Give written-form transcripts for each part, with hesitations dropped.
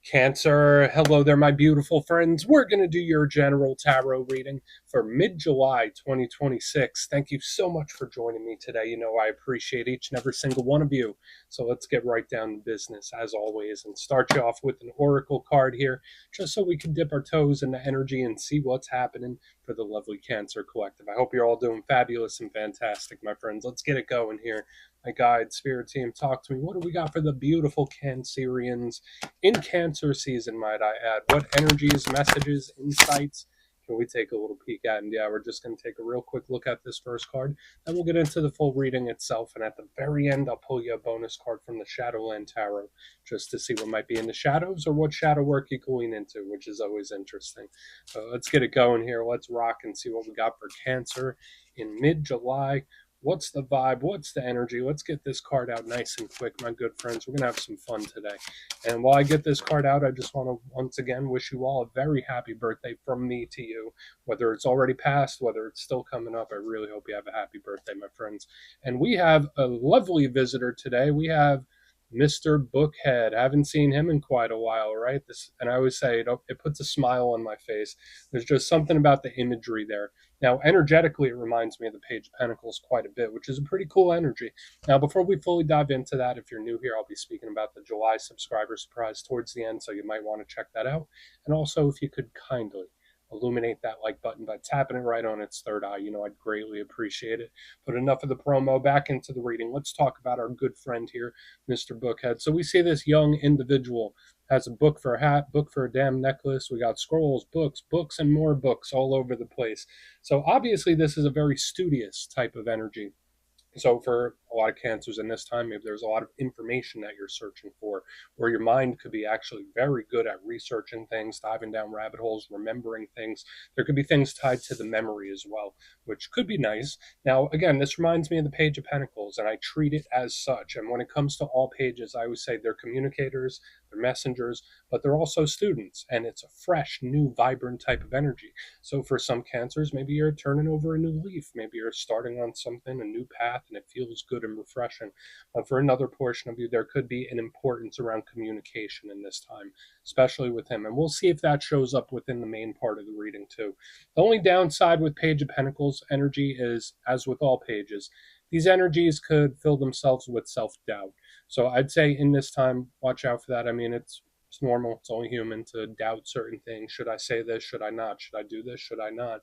Cancer, hello there, my beautiful friends. We're going to do your general tarot reading for mid-July 2026. Thank you so much for joining me today. You know, I appreciate each and every single one of you. So let's get right down to business, as always, and start you off with an oracle card here, just so we can dip our toes in the energy and see what's happening for the lovely Cancer Collective. I hope you're all doing fabulous and fantastic, my friends. Let's get it going here. My guide, spirit team, talk to me. What do we got for the beautiful Cancerians in Cancer season, might I add? What energies, messages, insights can we take a little peek at? And yeah, we're just going to take a real quick look at this first card. Then we'll get into the full reading itself. And at the very end, I'll pull you a bonus card from the Shadowland Tarot just to see what might be in the shadows or what shadow work you can lean into, which is always interesting. So let's get it going here. Let's rock and see what we got for Cancer in mid-July. What's the vibe? What's the energy? Let's get this card out nice and quick, my good friends. We're going to have some fun today. And while I get this card out, I just want to once again wish you all a very happy birthday from me to you. Whether it's already passed, whether it's still coming up, I really hope you have a happy birthday, my friends. And we have a lovely visitor today. We have Mr. Bookhead. I haven't seen him in quite a while, right? And I always say it puts a smile on my face. There's just something about the imagery there. Now, energetically, it reminds me of the Page of Pentacles quite a bit, which is a pretty cool energy. Now, before we fully dive into that, if you're new here, I'll be speaking about the July subscriber surprise towards the end, so you might want to check that out. And also, if you could kindly illuminate that like button by tapping it right on its third eye, I'd greatly appreciate it. But enough of the promo, back into the reading. Let's talk about our good friend here, Mr. Bookhead. So we see this young individual has a book for a hat, book for a damn necklace. We got scrolls, books, and more books all over the place. So obviously this is a very studious type of energy. So for a lot of cancers in this time, maybe there's a lot of information that you're searching for, or your mind could be actually very good at researching things, diving down rabbit holes, remembering things. There could be things tied to the memory as well, which could be nice. Now, again, this reminds me of the Page of Pentacles, and I treat it as such. And when it comes to all pages, I always say they're communicators, they're messengers, but they're also students, and it's a fresh, new, vibrant type of energy. So for some cancers, maybe you're turning over a new leaf, maybe you're starting on something, a new path, and it feels good and refreshing. For another portion of you, there could be an importance around communication in this time, especially with him. And we'll see if that shows up within the main part of the reading too. The only downside with Page of Pentacles energy is, as with all pages, these energies could fill themselves with self-doubt. So I'd say in this time, watch out for that. I mean, it's normal. It's only human to doubt certain things. Should I say this? Should I not? Should I do this? Should I not?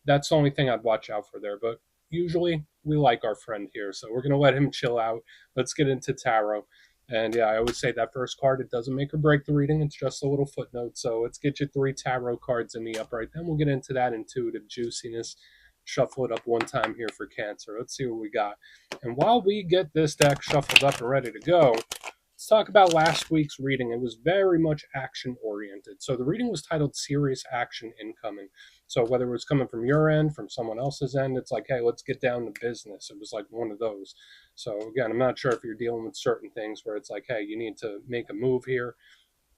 That's the only thing I'd watch out for there. But usually we like our friend here, so we're going to let him chill out. Let's get into tarot. And yeah, I always say that first card, it doesn't make or break the reading. It's just a little footnote. So let's get you 3 tarot cards in the upright. Then we'll get into that intuitive juiciness. Shuffle it up one time here for Cancer. Let's see what we got. And while we get this deck shuffled up and ready to go, let's talk about last week's reading. It was very much action-oriented. So the reading was titled Serious Action Incoming. So whether it was coming from your end, from someone else's end, it's like, hey, let's get down to business. It was like one of those. So again, I'm not sure if you're dealing with certain things where it's like, hey, you need to make a move here.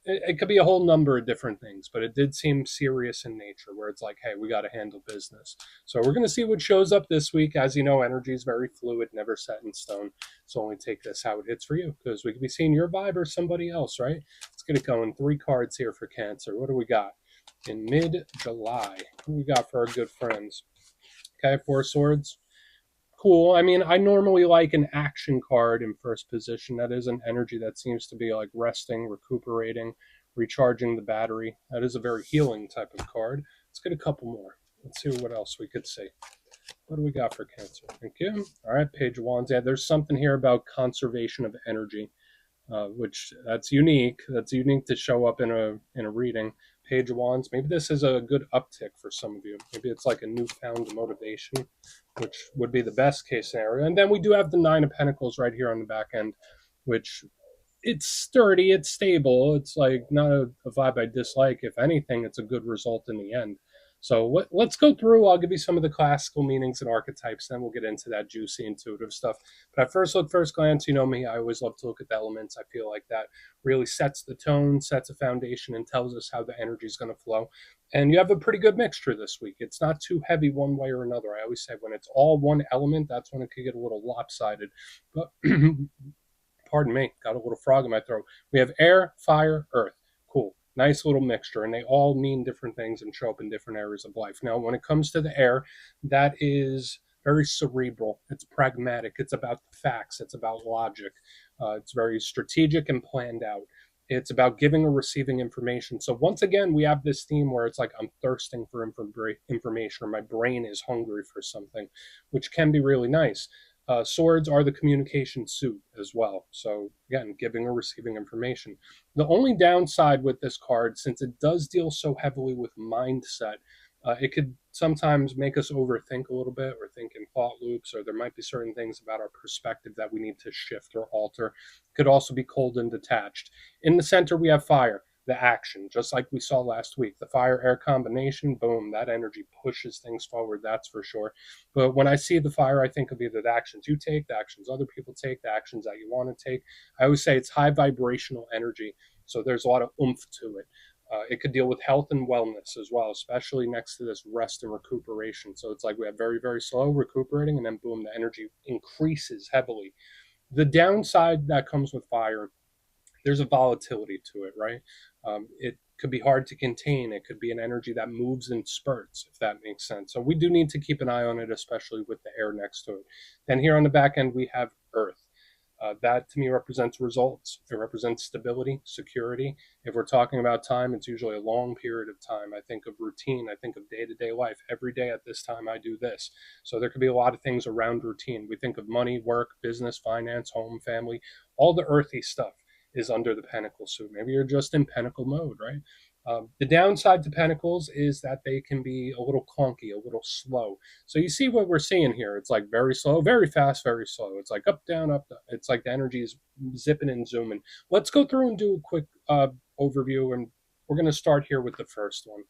It could be a whole number of different things, but it did seem serious in nature where it's like, hey, we got to handle business. So we're going to see what shows up this week. As you know, energy is very fluid, never set in stone. So only take this how it hits for you, because we could be seeing your vibe or somebody else, right? Let's get it going. 3 cards here for Cancer. What do we got in mid-July? What do we got for our good friends? Okay, 4 swords. Cool. I mean, I normally like an action card in first position. That is an energy that seems to be like resting, recuperating, recharging the battery. That is a very healing type of card. Let's get a couple more. Let's see what else we could see. What do we got for Cancer? Thank you. All right, Page of Wands. Yeah, there's something here about conservation of energy, which that's unique. That's unique to show up in a reading. Page of Wands. Maybe this is a good uptick for some of you. Maybe it's like a newfound motivation, which would be the best case scenario. And then we do have the 9 of Pentacles right here on the back end, which it's sturdy, it's stable. It's like not a vibe I dislike. If anything, it's a good result in the end. So let's go through. I'll give you some of the classical meanings and archetypes, then we'll get into that juicy intuitive stuff. But at first glance, you know me, I always love to look at the elements. I feel like that really sets the tone, sets a foundation, and tells us how the energy is going to flow. And you have a pretty good mixture this week. It's not too heavy one way or another. I always say when it's all one element, that's when it could get a little lopsided. But pardon me, got a little frog in my throat. We have air, fire, earth. Nice little mixture, and they all mean different things and show up in different areas of life. Now, when it comes to the air, that is very cerebral. It's pragmatic. It's about the facts. It's about logic. It's very strategic and planned out. It's about giving or receiving information. So once again, we have this theme where it's like I'm thirsting for information, or my brain is hungry for something, which can be really nice. Swords are the communication suit as well. So again, giving or receiving information. The only downside with this card, since it does deal so heavily with mindset, it could sometimes make us overthink a little bit, or think in thought loops, or there might be certain things about our perspective that we need to shift or alter. It could also be cold and detached. In the center, we have fire, the action, just like we saw last week. The fire air combination, boom, that energy pushes things forward, that's for sure. But when I see the fire, I think of either the actions you take, the actions other people take, the actions that you want to take. I always say it's high vibrational energy, so there's a lot of oomph to it. It could deal with health and wellness as well, especially next to this rest and recuperation. So it's like we have very, very slow recuperating, and then boom, the energy increases heavily. The downside that comes with fire, there's a volatility to it, right? It could be hard to contain. It could be an energy that moves in spurts, if that makes sense. So we do need to keep an eye on it, especially with the air next to it. Then here on the back end, we have earth. That to me represents results. It represents stability, security. If we're talking about time, it's usually a long period of time. I think of routine. I think of day to day life. Every day at this time, I do this. So there could be a lot of things around routine. We think of money, work, business, finance, home, family, all the earthy stuff is under the pentacle suit. Maybe you're just in pentacle mode, right? The downside to pentacles is that they can be a little clunky, a little slow. So you see what we're seeing here. It's like very slow, very fast, very slow. It's like up, down, up, down. It's like the energy is zipping and zooming. Let's go through and do a quick overview, and we're going to start here with the first one.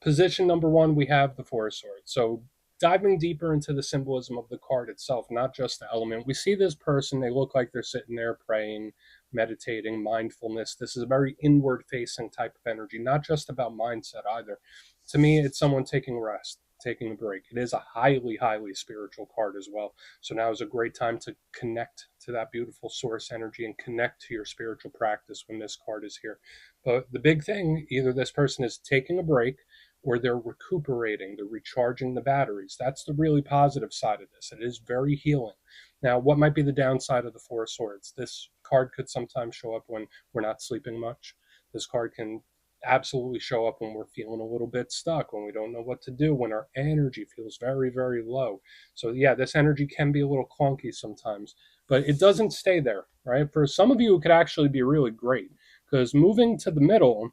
Position number one, we have the Four of Swords. So diving deeper into the symbolism of the card itself, not just the element. We see this person, they look like they're sitting there praying, meditating, mindfulness. This is a very inward facing type of energy, not just about mindset either. To me, it's someone taking rest, taking a break. It is a highly, highly spiritual card as well. So now is a great time to connect to that beautiful source energy and connect to your spiritual practice when this card is here. But the big thing, either this person is taking a break, or they're recuperating, they're recharging the batteries. That's the really positive side of this. It is very healing. Now, what might be the downside of the Four of Swords? This card could sometimes show up when we're not sleeping much. This card can absolutely show up when we're feeling a little bit stuck, when we don't know what to do, when our energy feels very, very low. So, yeah, this energy can be a little clunky sometimes, but it doesn't stay there, right? For some of you, it could actually be really great, because moving to the middle,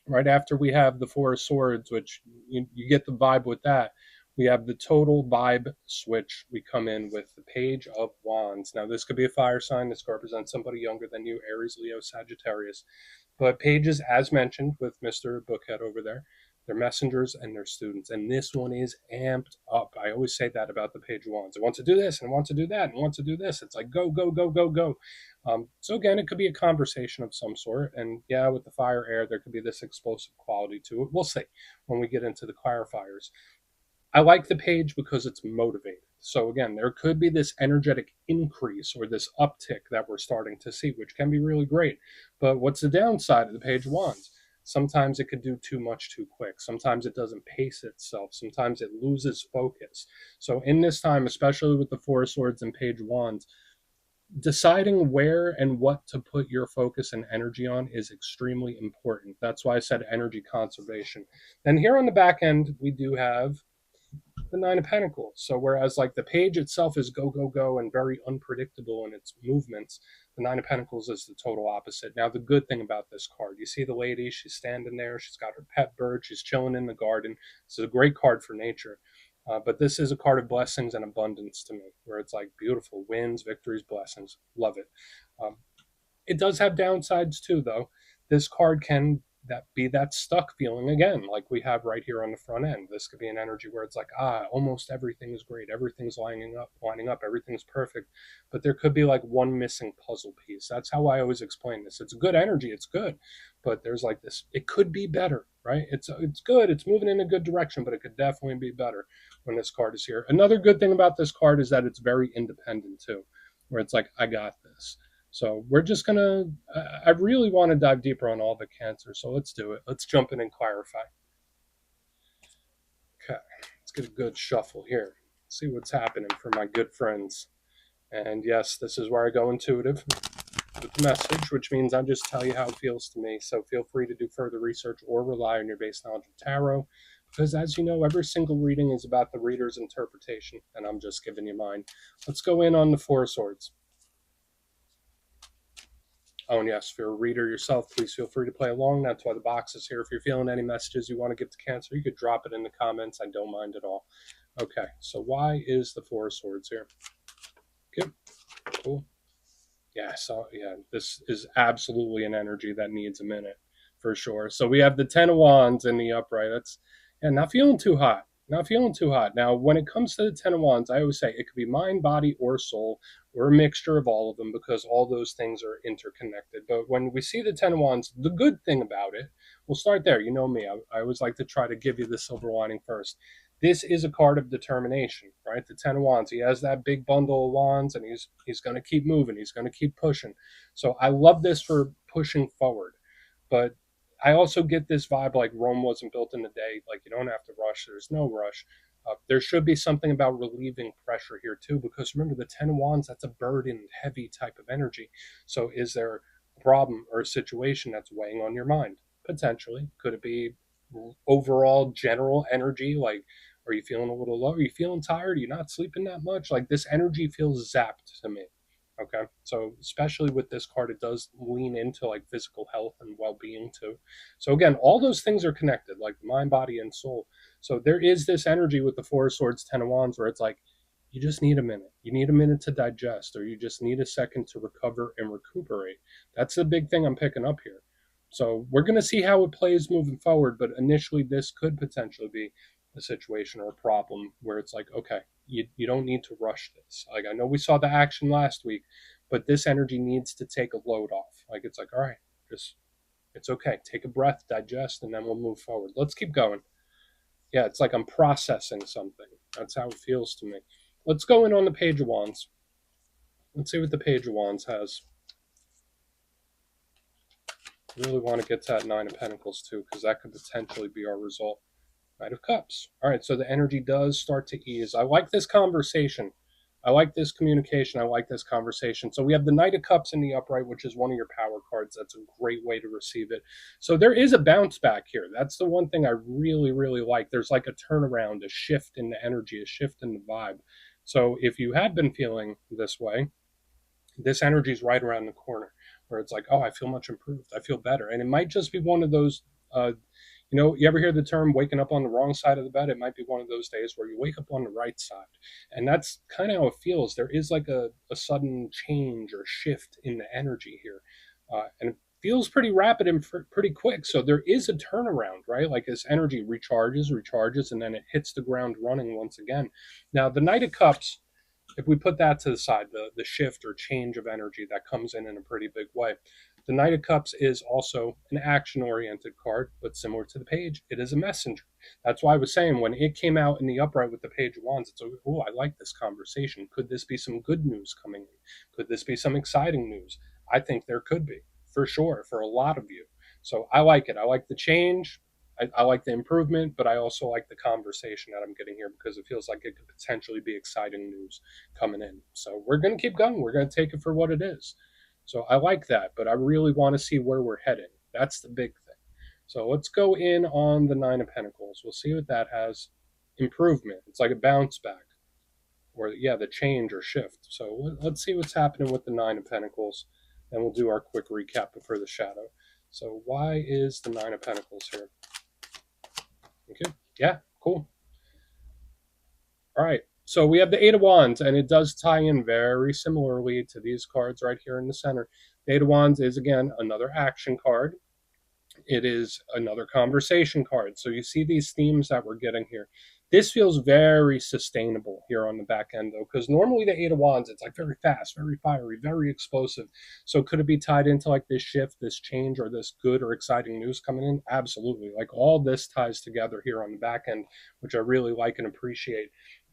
right after we have the Four of Swords, which you get the vibe with that, we have the total vibe switch. We come in with the Page of Wands. Now, this could be a fire sign. This could represent somebody younger than you, Aries, Leo, Sagittarius. But pages, as mentioned with Mr. Bookhead over there, they're messengers and they're students. And this one is amped up. I always say that about the Page of Wands. I want to do this and I want to do that and I want to do this. It's like go, go, go, go, go. So again, it could be a conversation of some sort. And yeah, with the fire air, there could be this explosive quality to it. We'll see when we get into the clarifiers. I like the page because it's motivated. So again, there could be this energetic increase or this uptick that we're starting to see, which can be really great. But what's the downside of the Page of Wands? Sometimes it could do too much too quick. Sometimes it doesn't pace itself. Sometimes it loses focus. So in this time, especially with the Four of Swords and Page of Wands, deciding where and what to put your focus and energy on is extremely important. That's why I said energy conservation. Then here on the back end, we do have the Nine of Pentacles. So whereas like the page itself is go, go, go and very unpredictable in its movements, the Nine of Pentacles is the total opposite. Now, the good thing about this card, you see the lady, she's standing there, she's got her pet bird, she's chilling in the garden. This is a great card for nature. But this is a card of blessings and abundance to me, where it's like beautiful wins, victories, blessings. Love it. It does have downsides too, though. This card can be that stuck feeling again, like we have right here on the front end. This could be an energy where it's like, almost everything is great, everything's lining up, everything's perfect, but there could be like one missing puzzle piece. That's how I always explain this. It's good energy, it's good, but there's like this. It could be better, right? It's good, it's moving in a good direction, but it could definitely be better when this card is here. Another good thing about this card is that it's very independent too, where it's like, I got this. So we're just gonna. I really want to dive deeper on all the cancer, so let's do it. Let's jump in and clarify. Okay, let's get a good shuffle here. See what's happening for my good friends. And yes, this is where I go intuitive with the message, which means I just tell you how it feels to me. So feel free to do further research or rely on your base knowledge of tarot. Because as you know, every single reading is about the reader's interpretation, and I'm just giving you mine. Let's go in on the Four of Swords. Oh, and yes, if you're a reader yourself, please feel free to play along. That's why the box is here. If you're feeling any messages you want to give to Cancer, you could drop it in the comments. I don't mind at all. Okay, so why is the Four of Swords here? Good, cool. Yeah, so yeah, this is absolutely an energy that needs a minute for sure. So we have the Ten of Wands in the upright. That's yeah, not feeling too hot. Not feeling too hot. Now, when it comes to the Ten of Wands, I always say it could be mind, body, or soul, or a mixture of all of them because all those things are interconnected. But when we see the Ten of Wands, the good thing about it, we'll start there. You know me, I always like to try to give you the silver lining first. This is a card of determination, right? The Ten of Wands. He has that big bundle of wands, and he's going to keep moving. He's going to keep pushing. So I love this for pushing forward. But I also get this vibe like Rome wasn't built in a day. Like you don't have to rush. There's no rush. There should be something about relieving pressure here too, because remember the Ten of Wands, that's a burdened, heavy type of energy. So is there a problem or a situation that's weighing on your mind? Potentially. Could it be overall general energy? Like, are you feeling a little low? Are you feeling tired? Are you not sleeping that much? Like this energy feels zapped to me. Okay. So especially with this card, it does lean into like physical health and well-being too. So again, all those things are connected, like mind, body, and soul. So there is this energy with the Four of Swords, Ten of Wands, where it's like you just need a minute. You need a minute to digest, or you just need a second to recover and recuperate. That's the big thing I'm picking up here. So we're going to see how it plays moving forward, but initially this could potentially be a situation or a problem where it's like, okay, you don't need to rush this. Like I know we saw the action last week, but this energy needs to take a load off. Like it's like, all right, just it's okay. Take a breath, digest, and then we'll move forward. Let's keep going. Yeah, it's like I'm processing something. That's how it feels to me. Let's go in on the Page of Wands. Let's see what the Page of Wands has. I really want to get to that Nine of Pentacles too, because that could potentially be our result. Knight of Cups. All right, so the energy does start to ease. I like this conversation. I like this communication. I like this conversation. So we have the Knight of Cups in the upright, which is one of your power cards. That's a great way to receive it. So there is a bounce back here. That's the one thing I really, really like. There's like a turnaround, a shift in the energy, a shift in the vibe. So if you had been feeling this way, this energy is right around the corner where it's like, oh, I feel much improved. I feel better. And it might just be one of those you ever hear the term waking up on the wrong side of the bed? It might be one of those days where you wake up on the right side. And that's kind of how it feels. There is like a sudden change or shift in the energy here. And it feels pretty rapid and pretty quick. So there is a turnaround, right? Like this energy recharges, and then it hits the ground running once again. Now, the Knight of Cups, if we put that to the side, the shift or change of energy that comes in a pretty big way. The Knight of Cups is also an action-oriented card, but similar to the Page, it is a messenger. That's why I was saying when it came out in the upright with the Page of Wands, it's oh, I like this conversation. Could this be some good news coming in? Could this be some exciting news? I think there could be, for sure, for a lot of you. So I like it. I like the change. I like the improvement, but I also like the conversation that I'm getting here because it feels like it could potentially be exciting news coming in. So we're going to keep going. We're going to take it for what it is. So I like that, but I really want to see where we're heading. That's the big thing. So let's go in on the Nine of Pentacles. We'll see what that has. Improvement. It's like a bounce back, or yeah, the change or shift. So let's see what's happening with the Nine of Pentacles, and we'll do our quick recap before the shadow. So why is the Nine of Pentacles here? Okay, yeah, cool. All right, so we have the Eight of Wands, and it does tie in very similarly to these cards right here in the center. The Eight of Wands is, again, another action card. It is another conversation card. So you see these themes that we're getting here. This feels very sustainable here on the back end, though, because normally the Eight of Wands, it's like very fast, very fiery, very explosive. So could it be tied into like this shift, this change, or this good or exciting news coming in? Absolutely. Like all this ties together here on the back end, which I really like and appreciate.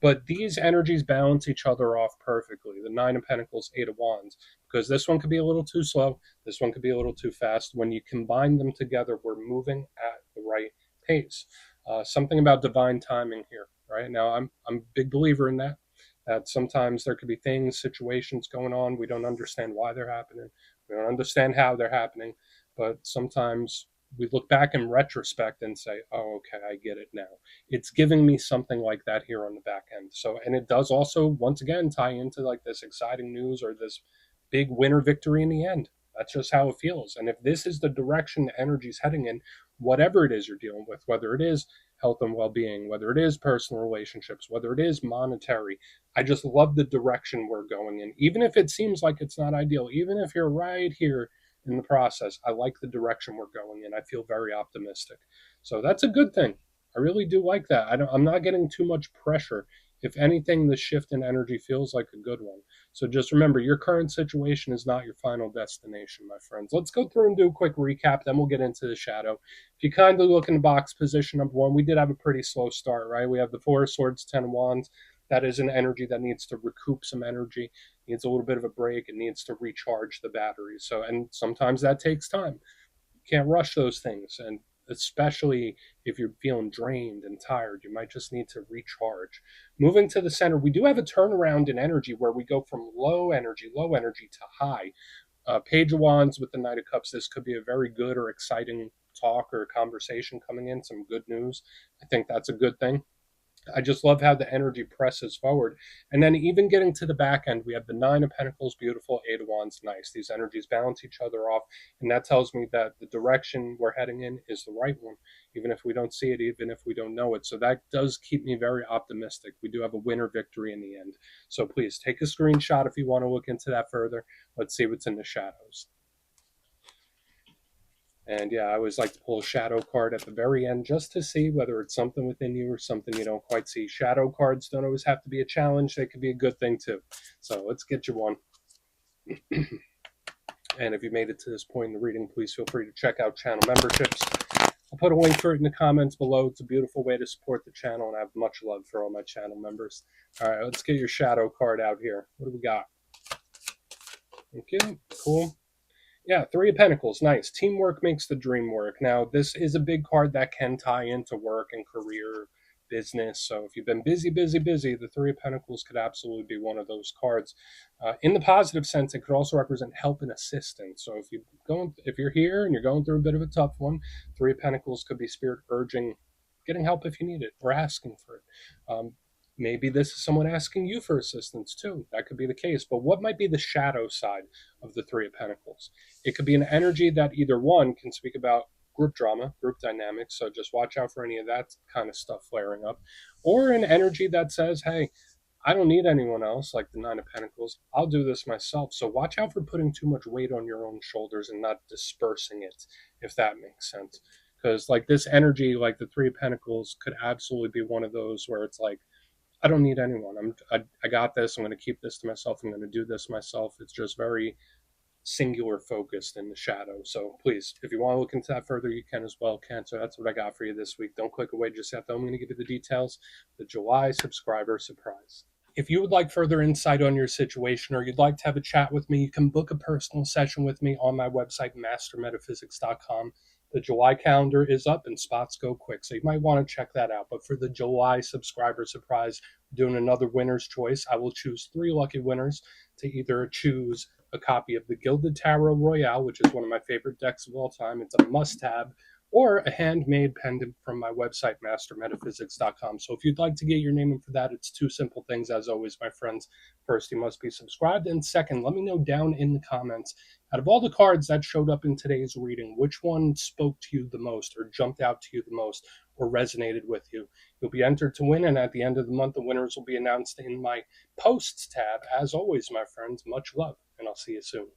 But these energies balance each other off perfectly. The Nine of Pentacles, Eight of Wands, because this one could be a little too slow. This one could be a little too fast. When you combine them together, we're moving at the right pace. Something about divine timing here, right? Now, I'm a big believer in that. That sometimes there could be things, situations going on. We don't understand why they're happening. We don't understand how they're happening. But sometimes we look back in retrospect and say, oh, okay, I get it now. It's giving me something like that here on the back end. So, and it does also, once again, tie into like this exciting news or this big winner victory in the end. That's just how it feels. And if this is the direction the energy is heading in, whatever it is you're dealing with, whether it is health and well being, whether it is personal relationships, whether it is monetary, I just love the direction we're going in. Even if it seems like it's not ideal, even if you're right here in the process, I like the direction we're going in. I feel very optimistic. So that's a good thing. I really do like that. I'm not getting too much pressure. If anything, the shift in energy feels like a good one. So just remember, your current situation is not your final destination, my friends. Let's go through and do a quick recap, then we'll get into the shadow. If you kindly look in the box, position number one, we did have a pretty slow start, right? We have the Four of Swords, Ten of Wands. That is an energy that needs to recoup some energy, needs a little bit of a break, it needs to recharge the battery. So, and sometimes that takes time. You can't rush those things. And especially if you're feeling drained and tired, you might just need to recharge. Moving to the center, we do have a turnaround in energy where we go from low energy to high. Page of Wands with the Knight of Cups, this could be a very good or exciting talk or conversation coming in, some good news. I think that's a good thing. I just love how the energy presses forward. And then even getting to the back end, we have the Nine of Pentacles, beautiful, Eight of Wands, nice. These energies balance each other off. And that tells me that the direction we're heading in is the right one, even if we don't see it, even if we don't know it. So that does keep me very optimistic. We do have a winner victory in the end. So please take a screenshot if you want to look into that further. Let's see what's in the shadows. And yeah, I always like to pull a shadow card at the very end just to see whether it's something within you or something you don't quite see. Shadow cards don't always have to be a challenge, they could be a good thing too. So let's get you one. And if you made it to this point in the reading, please feel free to check out channel memberships. I'll put a link for it in the comments below. It's a beautiful way to support the channel, and I have much love for all my channel members. All right, let's get your shadow card out here. What do we got? Okay, cool. Yeah, Three of Pentacles, nice. Teamwork makes the dream work. Now, this is a big card that can tie into work and career, business. So if you've been busy, the Three of Pentacles could absolutely be one of those cards. In the positive sense, it could also represent help and assistance. So if you're here and you're going through a bit of a tough one, Three of Pentacles could be spirit urging, getting help if you need it or asking for it. Maybe this is someone asking you for assistance too. That could be the case. But what might be the shadow side of the Three of Pentacles? It could be an energy that either one can speak about group drama, group dynamics. So just watch out for any of that kind of stuff flaring up. Or an energy that says, hey, I don't need anyone else, like the Nine of Pentacles. I'll do this myself. So watch out for putting too much weight on your own shoulders and not dispersing it, if that makes sense. Because like this energy, like the Three of Pentacles, could absolutely be one of those where it's like, I don't need anyone. I got this. I'm going to keep this to myself. I'm going to do this myself. It's just very singular focused in the shadow. So please, if you want to look into that further, you can as well, Cancer. That's what I got for you this week. Don't click away just yet, though. I'm going to give you the details. The July subscriber surprise. If you would like further insight on your situation or you'd like to have a chat with me, you can book a personal session with me on my website, mastermetaphysics.com. The July calendar is up and spots go quick, so you might want to check that out. But for the July subscriber surprise, doing another winner's choice, I will choose 3 lucky winners to either choose a copy of the Gilded Tarot Royale, which is one of my favorite decks of all time. It's a must-have, or a handmade pendant from my website, mastermetaphysics.com. So if you'd like to get your name in for that, it's 2 simple things, as always, my friends. First, you must be subscribed, and second, let me know down in the comments, out of all the cards that showed up in today's reading, which one spoke to you the most, or jumped out to you the most, or resonated with you. You'll be entered to win, and at the end of the month, the winners will be announced in my posts tab. As always, my friends, much love, and I'll see you soon.